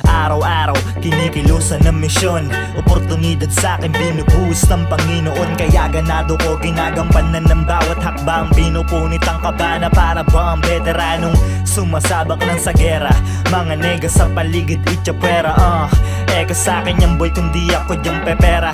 Araw-araw, kinikilusan ng misyon. Oportunidad sa'kin binubuhos ng Panginoon. Kaya ganado ko, ginagampanan ng bawat hakbang. Binupunit ang kabana para ba ang veteranong sumasabak lang sa gera. Mga nega sa paligid, itchapwera Eka sa'kin yung boy kundi ako diyang pepera.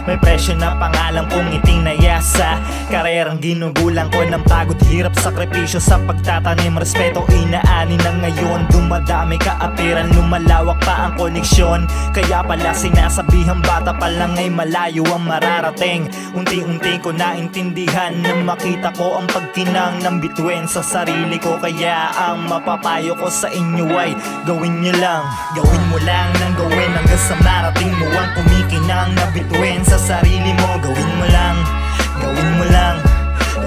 May presyo na pangalan kong ngiting na yasa. Karerang ginugulang ko ng pagod, hirap, sakripisyo sa pagtatanim. Respeto inaani na ngayon. Dumadami kaapiran, lumalawak pa ang koneksyon. Kaya pala sinasabihan bata pa lang ay malayo ang mararating. Unti-unti ko naintindihan na makita ko ang pagkinang ng bituin sa sarili ko. Kaya ang mapapayo ko sa inyo ay gawin nyo lang. Gawin mo lang nang gawin hanggang sa marating mo ang kumikinang na bituin sa sarili mo. Gawin mo lang, gawin mo lang,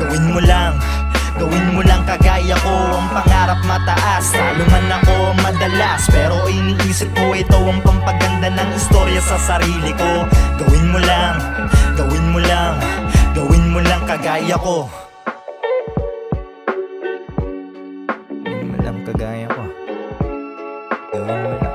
gawin mo lang, gawin mo lang kagaya ko. Ang pangarap mataas, talo man ako madalas, pero iniisip ko ito ang pampaganda ng istorya sa sarili ko. Gawin mo lang, gawin mo lang, gawin mo lang kagaya ko. Gawin mo lang kagaya ko. Gawin mo lang.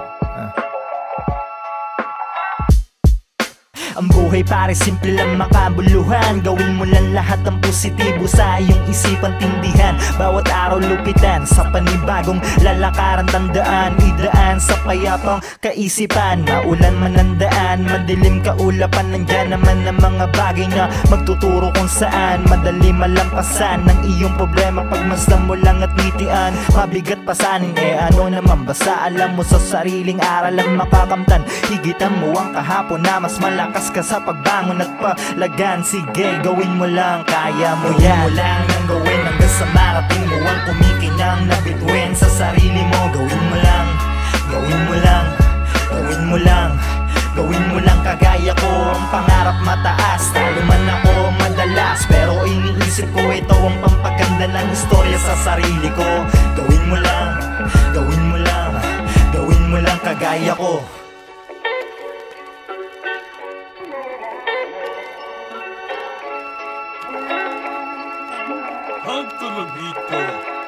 Ang buhay pare simple lang makabuluhan. Gawin mo lang lahat ng positibo sa iyong isipan, tindihan. Bawat araw lupitan sa panibagong lalakaran, tandaan, idaan sa payapang kaisipan. Maulan man ang daan, madilim kaulapan, nandyan naman ang mga bagay na magtuturo kung saan madali malampasan ng iyong problema pagmasdan mo lang at ngitian. Mabigat pasanin, ano naman basta alam mo sa sariling aral ang makakamtan. Higitan mo ang kahapon na mas malakas ka sa pagbangon at palagan. Sige, gawin mo lang, kaya mo yan. Gawin mo lang ang gawin hanggang sa marating mo ang kumikinang na bituin sa sarili mo. Gawin mo lang, gawin mo lang, gawin mo lang, gawin mo lang kagaya ko. Ang pangarap mataas, talo man ako madalas, pero iniisip ko ito ang pampaganda ng istorya sa sarili ko. Gawin mo lang, gawin mo lang, gawin mo lang kagaya ko. Hanto Lobito.